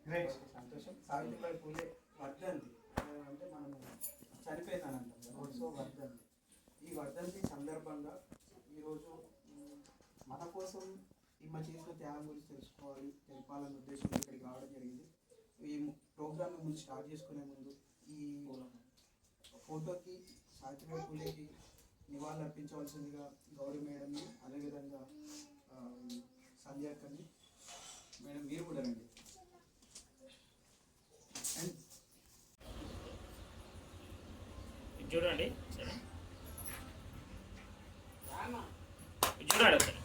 Great, సంతోషం. సావిత్రిబాయి పూలే వర్ధంతి అంటే మనము చనిపోయిందని అంటాం, సో వర్ధంతి. ఈ వర్ధంతి సందర్భంగా ఈరోజు మన కోసం ఈమె చేసిన త్యాగం గురించి తెలపాలన్న ఉద్దేశంతో ఇక్కడికి రావడం జరిగింది. ఈ ప్రోగ్రామ్ ముందు స్టార్ట్ చేసుకునే ముందు ఈ ఫోటోకి సావిత్రిబాయి పూలేకి నివాళులు అర్పించవలసిందిగా గౌరీ మేడంని, అదేవిధంగా సంధ్యాకర్ని. మేడం మీరు కూడా రండి. చూడండి చూడాలి ఒకసారి.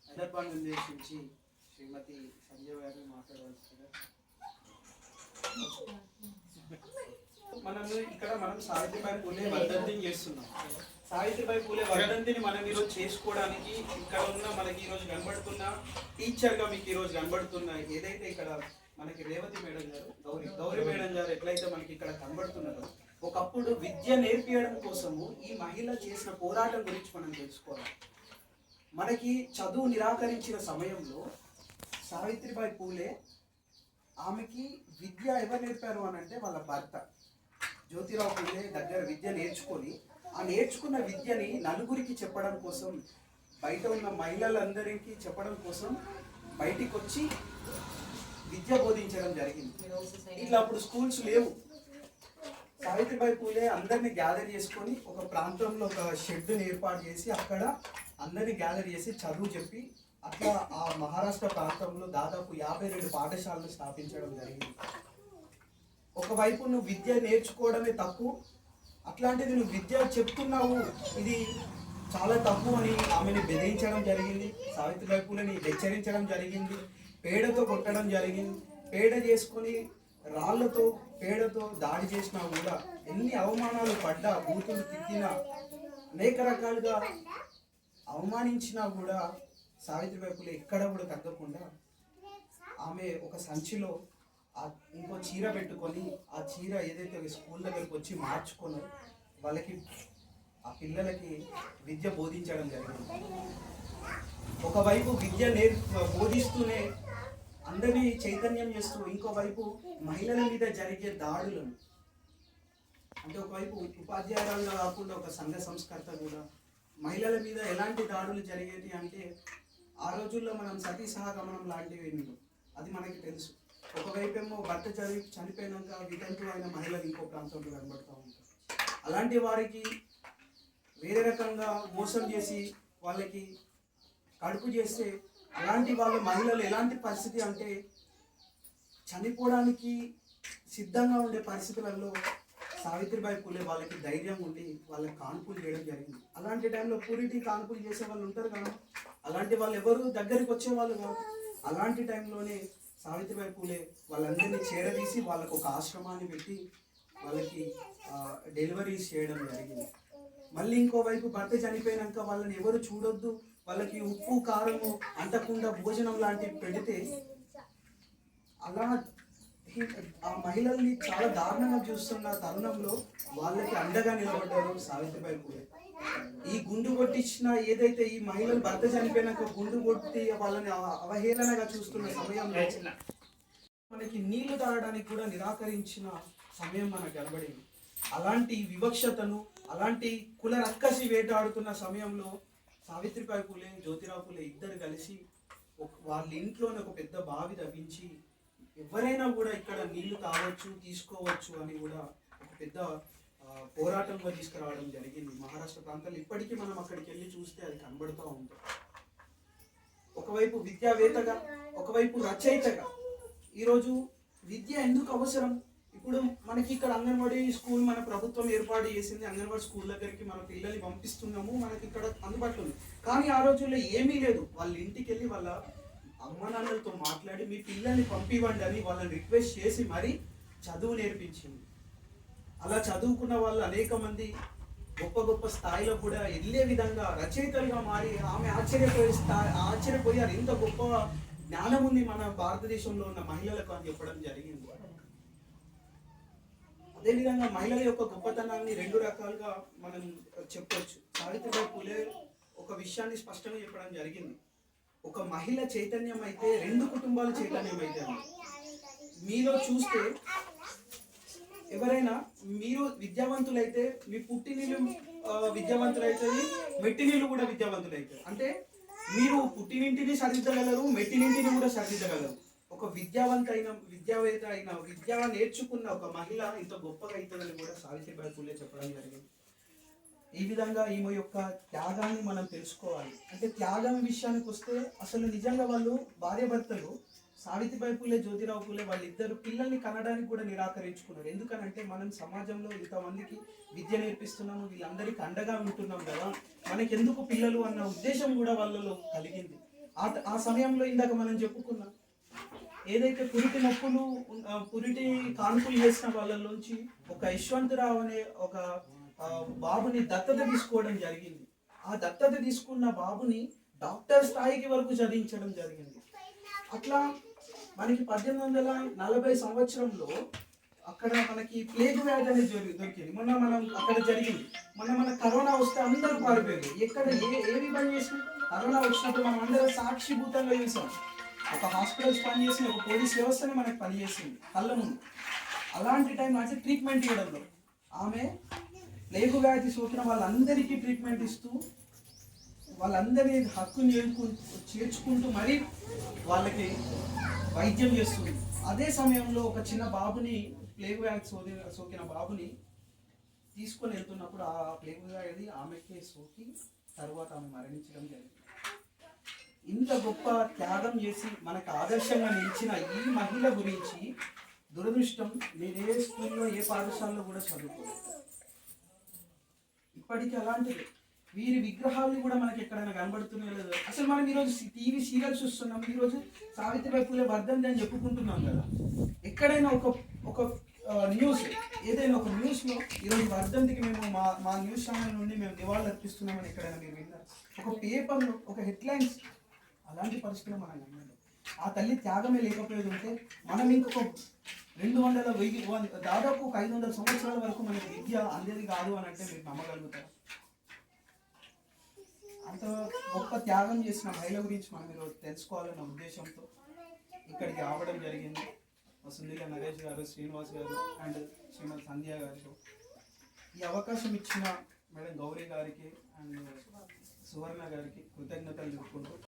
సందర్భాన్ని ఉద్దేశించి శ్రీమతి సంజయ్ గారిని మాట్లాడవలసిందిగా. మనం సావిత్రిబాయి పూలే వర్ధంతిని చేస్తున్నాం. సావిత్రిబాయి పూలే వర్ధంతిని మనం ఈరోజు చేసుకోవడానికి ఇక్కడ ఉన్న మనకి ఈరోజు కనబడుతున్న టీచర్గా మీకు ఈరోజు కనబడుతున్న ఏదైతే ఇక్కడ మనకి రేవతి మేడం గారు, గౌరీ మేడం గారు ఎట్లయితే మనకి ఇక్కడ కనబడుతున్నారో, ఒకప్పుడు విద్య నేర్పించడం కోసము ఈ మహిళ చేసిన పోరాటం గురించి మనం తెలుసుకోవాలి. మనకి చదువు నిరాకరించిన సమయంలో సావిత్రిబాయి పూలే ఆమెకి విద్య ఎవరు నేర్పారు అని అంటే వాళ్ళ భర్త జ్యోతిరావు పూలే దగ్గర విద్య నేర్చుకొని ఆ నేర్చుకున్న విద్యని నలుగురికి చెప్పడం కోసం, బయట ఉన్న మహిళలందరికీ చెప్పడం కోసం బయటికి వచ్చి విద్య బోధించడం జరిగింది. ఇట్లా అప్పుడు స్కూల్స్ లేవు. సావిత్రిబాయి పూలే అందరినీ గ్యాదర్ చేసుకొని ఒక ప్రాంతంలో ఒక షెడ్ని ఏర్పాటు చేసి అక్కడ అందరినీ గ్యాదర్ చేసి చదువు చెప్పి అట్లా ఆ మహారాష్ట్ర ప్రాంతంలో దాదాపు 52 పాఠశాలలు స్థాపించడం జరిగింది. ఒకవైపు నువ్వు విద్య నేర్చుకోవడమే తప్పు, అట్లాంటిది నువ్వు విద్య చెప్తున్నావు, ఇది చాలా తప్పు అని ఆమెను బెదిరించడం జరిగింది. సావిత్రిబాయి పూలని హెచ్చరించడం జరిగింది, పేడతో కొట్టడం జరిగింది. పేడ చేసుకొని రాళ్లతో పేడతో దాడి చేసినా కూడా, ఎన్ని అవమానాలు పడ్డా, బూతులు తిట్టినా, అనేక రకాలుగా అవమానించినా కూడా సావిత్రిబాయి పూలే ఎక్కడ కూడా తగ్గకుండా ఆమె ఒక సంచిలో ఇంకో చీర పెట్టుకొని ఆ చీర ఏదైతే స్కూల్ దగ్గరికి వచ్చి మార్చుకొని వాళ్ళకి ఆ పిల్లలకి విద్య బోధించడం జరిగింది. ఒకవైపు విద్య బోధిస్తూనే అందరినీ చైతన్యం చేస్తూ, ఇంకోవైపు మహిళల మీద జరిగే దాడులను, అంటే ఒకవైపు ఉపాధ్యాయురాలుగా కాకుండా ఒక సంఘ సంస్కర్త కూడా మహిళల మీద ఎలాంటి దాడులు జరిగేది అంటే, ఆ రోజుల్లో మనం సతీ సహగమనం లాంటివి ఎన్నో, అది మనకి తెలుసు. ఒకవైపు ఏమో భర్త చనిపోయినాక వితంతు అయిన మహిళలు ఇంకో ప్రాంతంలో కనబడుతూ ఉంటారు. అలాంటి వారికి వేరే రకంగా మోసం చేసి వాళ్ళకి కడుపు చేస్తే, అలాంటి వాళ్ళ మహిళలు ఎలాంటి పరిస్థితి అంటే చనిపోవడానికి సిద్ధంగా ఉండే పరిస్థితులలో సావిత్రిబాయి పూలే వాళ్ళకి ధైర్యం ఉండి వాళ్ళకి కాన్పులు చేయడం జరిగింది. అలాంటి టైంలో పూరిటి కాన్పులు చేసే వాళ్ళు ఉంటారు కదా, అలాంటి వాళ్ళు ఎవరు దగ్గరికి వచ్చేవాళ్ళు కాదు. అలాంటి టైంలోనే సావిత్రిబాయి పూలే వాళ్ళందరినీ చేరదీసి వాళ్ళకు ఒక ఆశ్రమాన్ని పెట్టి వాళ్ళకి డెలివరీస్ చేయడం జరిగింది. మళ్ళీ ఇంకోవైపు భర్త చనిపోయినాక వాళ్ళని ఎవరు చూడొద్దు, వాళ్ళకి ఉప్పు కారము అంటకుండా భోజనం లాంటివి పెడితే, అలా ఆ మహిళల్ని చాలా దారుణంగా చూస్తున్న తరుణంలో వాళ్ళకి అండగా నిలబడ్డారు సావిత్రిబాయి పూలే. ఈ గుండు కొట్టించిన ఏదైతే ఈ మహిళలు భర్త చనిపోయినాక గుండు కొట్టి వాళ్ళని అవహేళనగా చూస్తున్న సమయంలో మనకి నీళ్లు తాగడానికి కూడా నిరాకరించిన సమయం మనకు కనబడింది. అలాంటి వివక్షతను, అలాంటి కుల రక్కసి వేటాడుతున్న సమయంలో సావిత్రిబాయి పూలే, జ్యోతిరావు పూలే ఇద్దరు కలిసి వాళ్ళ ఇంట్లోనే ఒక పెద్ద బావి తవ్వించి ఎవరైనా కూడా ఇక్కడ నీళ్లు తాగొచ్చు, తీసుకోవచ్చు అని కూడా ఒక పెద్ద పోరాటంగా తీసుకురావడం జరిగింది. మహారాష్ట్ర ప్రాంతాల్లో ఇప్పటికీ మనం అక్కడికి వెళ్ళి చూస్తే అది కనబడుతూ ఉంటుంది. ఒకవైపు విద్యావేత్తగా, ఒకవైపు రచయితగా ఈరోజు విద్య ఎందుకు అవసరం, ఇప్పుడు మనకి ఇక్కడ అంగన్వాడీ స్కూల్ మన ప్రభుత్వం ఏర్పాటు చేసింది. అంగన్వాడీ స్కూల్ దగ్గరికి మన పిల్లల్ని పంపిస్తున్నాము, మనకి ఇక్కడ అందుబాటులో ఉంది. కానీ ఆ రోజుల్లో ఏమీ లేదు. వాళ్ళ ఇంటికి వెళ్ళి వాళ్ళ అమ్మ నాన్నలతో మాట్లాడి మీ పిల్లల్ని పంపివ్వండి అని వాళ్ళని రిక్వెస్ట్ చేసి మరీ చదువు నేర్పించింది. అలా చదువుకున్న వాళ్ళు అనేక మంది గొప్ప గొప్ప స్థాయిలో కూడా వెళ్ళే విధంగా రచయితలుగా మారి ఆమె ఆశ్చర్యపోయారు. ఇంత గొప్ప జ్ఞానం ఉంది మన భారతదేశంలో ఉన్న మహిళలకు అని చెప్పడం జరిగింది. అదేవిధంగా మహిళల యొక్క గొప్పతనాన్ని రెండు రకాలుగా మనం చెప్పొచ్చు. సావిత్రిబాయి పూలే ఒక విషయాన్ని స్పష్టంగా చెప్పడం జరిగింది. ఒక మహిళ చైతన్యం అయితే రెండు కుటుంబాలు చైతన్యం అయితే. మీలో చూస్తే ఎవరైనా మీరు విద్యావంతులైతే మీ పుట్టినీళ్ళు విద్యావంతులైతుంది, మెట్టినీళ్ళు కూడా విద్యావంతులైతాయి. అంటే మీరు పుట్టినింటిని సరిదిద్దగలరు, మెట్టినింటిని కూడా సరిదిద్దగలరు. ఒక విద్యావేత్త అయిన విద్య నేర్చుకున్న ఒక మహిళ ఇంత గొప్పగా అవుతుందని కూడా సావిత్రిబాయి పూలే చెప్పడం జరిగింది. ఈ విధంగా ఈమె యొక్క త్యాగాన్ని మనం తెలుసుకోవాలి. అంటే త్యాగం విషయానికి వస్తే అసలు నిజంగా వాళ్ళు భార్యాభర్తలు సావిత్రిబాయి పూలే, జ్యోతిరావు పూలే వాళ్ళిద్దరు పిల్లల్ని కనడానికి కూడా నిరాకరించుకున్నారు. ఎందుకనంటే మనం సమాజంలో ఇంతమందికి విద్య నేర్పిస్తున్నాము, వీళ్ళందరికీ అండగా ఉంటున్నాం కదా, మనకి ఎందుకు పిల్లలు అన్న ఉద్దేశం కూడా వాళ్ళలో కలిగింది. ఆ సమయంలో ఇందాక మనం చెప్పుకున్నాం, ఏదైతే పురిటి నొప్పులు పురిటి కాన్పులు చేసిన వాళ్ళలోంచి ఒక యశ్వంతరావు అనే ఒక బాబుని దత్తత తీసుకోవడం జరిగింది. ఆ దత్తత తీసుకున్న బాబుని డాక్టర్ స్థాయికి వరకు చదివించడం జరిగింది. అట్లా మనకి 1840 సంవత్సరంలో అక్కడ మనకి ప్లేగ్ వ్యాధి అనేది దొరికింది. మొన్న మనం అక్కడ జరిగింది. మన కరోనా వస్తే అందరూ పారిపోయారు. ఎక్కడ ఏవి పని చేసిన కరోనా వచ్చినప్పుడు మనం అందరూ సాక్షిభూతంగా చూసాం. ఒక హాస్పిటల్స్ పనిచేసింది, ఒక పోలీస్ వ్యవస్థనే మనకు పనిచేసింది కళ్ళ ముందు. అలాంటి టైం అంటే ట్రీట్మెంట్ ఇవ్వడంలో ఆమె ప్లేగు వ్యాధి సోకిన వాళ్ళందరికీ ట్రీట్మెంట్ ఇస్తూ వాళ్ళందరి హక్కుని చేర్చుకుంటూ మరీ వాళ్ళకి వైద్యం చేస్తుంది. అదే సమయంలో ఒక చిన్న బాబుని ప్లేగు వ్యాధి సోకిన బాబుని తీసుకొని వెళ్తున్నప్పుడు ఆ ప్లేగు వ్యాధి ఆమెకే సోకి తర్వాత ఆమె మరణించడం జరిగింది. ఇంత గొప్ప త్యాగం చేసి మనకు ఆదర్శంగా నిలిచిన ఈ మహిళ గురించి దురదృష్టం నేను ఏ స్కూల్లో ఏ పాఠశాలలో కూడా చదువుకోలేదు. ఇప్పటికీ అలాంటిది వీరి విగ్రహాలు కూడా మనకి ఎక్కడైనా కనబడుతున్నాయో లేదో. అసలు మనం ఈరోజు టీవీ సీరియల్స్ చూస్తున్నాం, ఈరోజు సావిత్రిబాయి పూలే వర్ధంతి అని చెప్పుకుంటున్నాం కదా. ఎక్కడైనా ఒక న్యూస్, ఏదైనా ఒక న్యూస్లో ఈరోజు వర్ధంతికి మేము మా న్యూస్ ఛానల్ నుండి మేము నివాళులు అర్పిస్తున్నామని ఎక్కడైనా మీరు విన్నారు? ఒక పేపర్లో ఒక హెడ్లైన్స్ అలాంటి పరిస్థితులు మనం విన్నాము. ఆ తల్లి త్యాగమే లేకపోయేది ఉంటే మనం ఇంకొక 200, 1000 దాదాపు ఒక 500 సంవత్సరాల వరకు మనకి విద్య అందేది కాదు అని అంటే మీరు నమ్మగలుగుతారు. అంత గొప్ప త్యాగం చేసిన మహిళ గురించి మనం ఈరోజు తెలుసుకోవాలన్న ఉద్దేశంతో ఇక్కడికి రావడం జరిగింది. సుందీల నరేష్ గారు, శ్రీనివాస్ గారు అండ్ శ్రీమతి సంధ్య గారు ఈ అవకాశం ఇచ్చిన మేడం గౌరీ గారికి అండ్ సువర్ణ గారికి కృతజ్ఞతలు చెప్పుకుంటూ